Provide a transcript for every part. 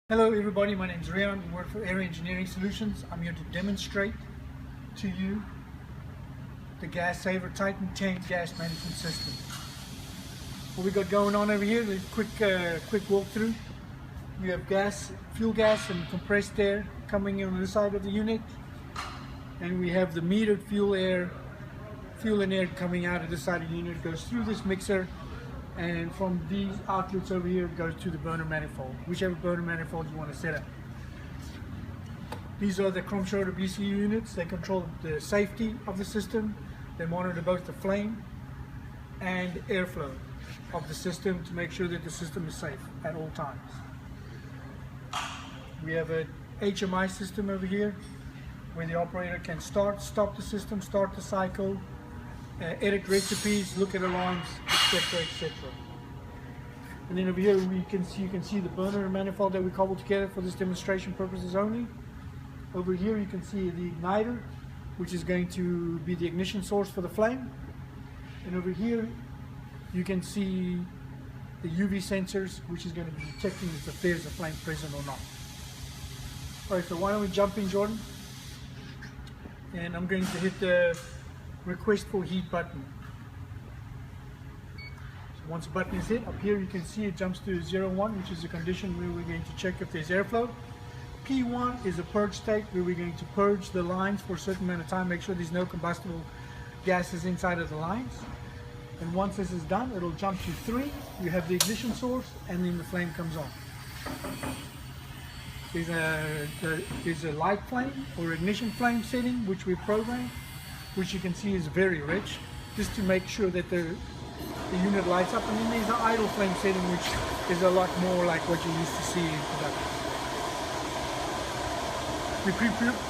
Hello everybody, my name is Rian. I work for Area Engineering Solutions. I'm here to demonstrate to you the Gas Saver Titan tank gas management system. What we got going on over here, a quick walkthrough. We have fuel gas and compressed air coming in on the side of the unit, and we have the metered fuel and air coming out of the side of the unit. It goes through this mixer, and from these outlets over here it goes to the burner manifold, whichever burner manifold you want to set up. These are the chrome shoulder BCU units. They control the safety of the system. They monitor both the flame and airflow of the system to make sure that the system is safe at all times. We have a HMI system over here where the operator can stop the system, start the cycle, edit recipes, look at alarms, etc., etc. And then over here you can see the burner manifold that we cobbled together for this demonstration purposes only. Over here you can see the igniter, which is going to be the ignition source for the flame. And over here you can see the UV sensors, which is going to be detecting if there's a flame present or not. Alright, so why don't we jump in, Jordan? And I'm going to hit the request for heat button. So once the button is hit, up here you can see it jumps to 0-1, which is a condition where we're going to check if there's airflow. P1 is a purge state where we're going to purge the lines for a certain amount of time, make sure there's no combustible gases inside of the lines. And once this is done, it'll jump to 3. You have the ignition source, and then the flame comes on. There's a light flame or ignition flame setting which we programmed, which you can see is very rich, just to make sure that the unit lights up. And then there's an idle flame setting, which is a lot more like what you used to see in production. We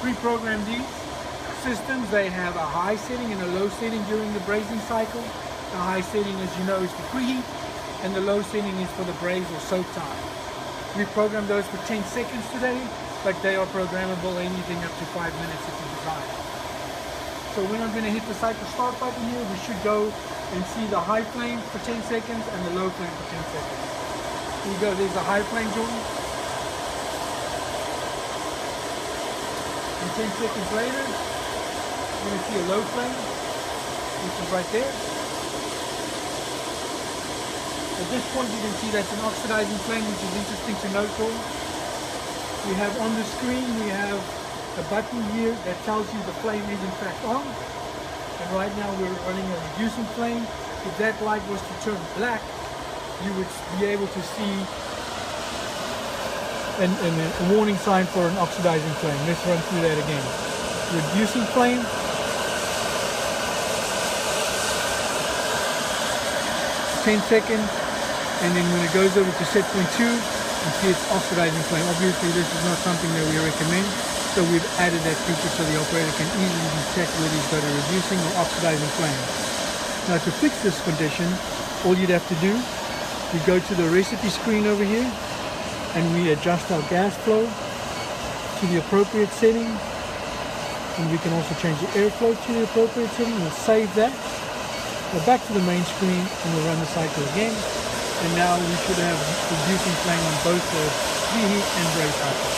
pre-program these systems. They have a high setting and a low setting during the brazing cycle. The high setting, as you know, is for preheat, and the low setting is for the braze or soak time. We programmed those for 10 seconds today, but they are programmable anything up to 5 minutes if you desire. So when I'm going to hit the cycle start button here, we should go and see the high flame for 10 seconds and the low flame for 10 seconds. Here you go, there's the high flame, Jordan. And 10 seconds later, you're going to see a low flame, which is right there. At this point you can see that's an oxidizing flame, which is interesting to note, Jordan. We have on the screen, we have a button here that tells you the flame is in fact on. And right now we're running a reducing flame. If that light was to turn black, you would be able to see a warning sign for an oxidizing flame. Let's run through that again. Reducing flame. 10 seconds. And then when it goes over to set point 2, you see it's oxidizing flame. Obviously this is not something that we recommend, so we've added that feature so the operator can easily detect whether he's got a reducing or oxidizing flame. Now to fix this condition, all you'd have to do, we go to the recipe screen over here and we adjust our gas flow to the appropriate setting, and we can also change the airflow to the appropriate setting. We'll save that, go back to the main screen, and we'll run the cycle again. And now we should have reducing flame on both the preheat and braze cycles.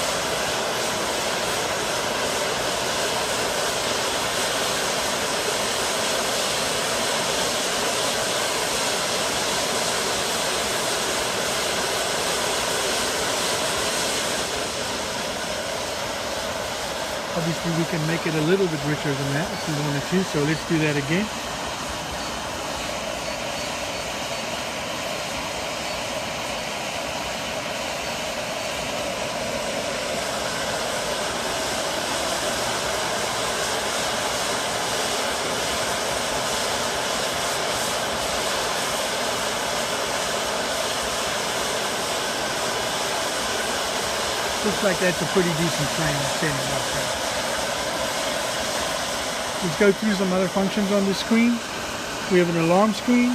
Obviously we can make it a little bit richer than that if we wanted to, so let's do that again. Looks like that's a pretty decent flame setting up there. Let's go through some other functions on this screen. We have an alarm screen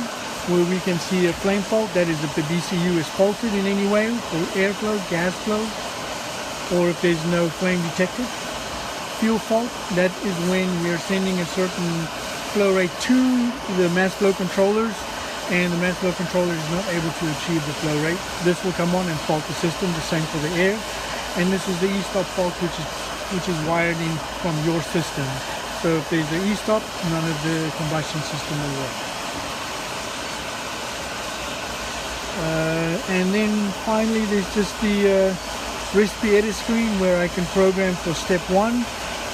where we can see a flame fault. That is if the BCU is faulted in any way, or airflow, gas flow, or if there's no flame detected. Fuel fault, that is when we are sending a certain flow rate to the mass flow controllers and the mass flow controller is not able to achieve the flow rate, this will come on and fault the system. The same for the air. And this is the e-stop fault, which is wired in from your system. So if there's an e-stop, none of the combustion system will work. And then finally, there's just the recipe edit screen where I can program for step 1,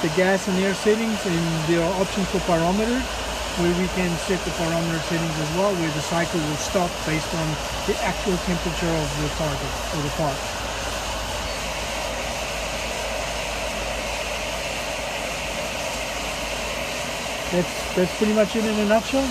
the gas and air settings, and there are options for parameters where we can set the parameter settings as well, where the cycle will stop based on the actual temperature of the target or the part. That's pretty much it in a nutshell.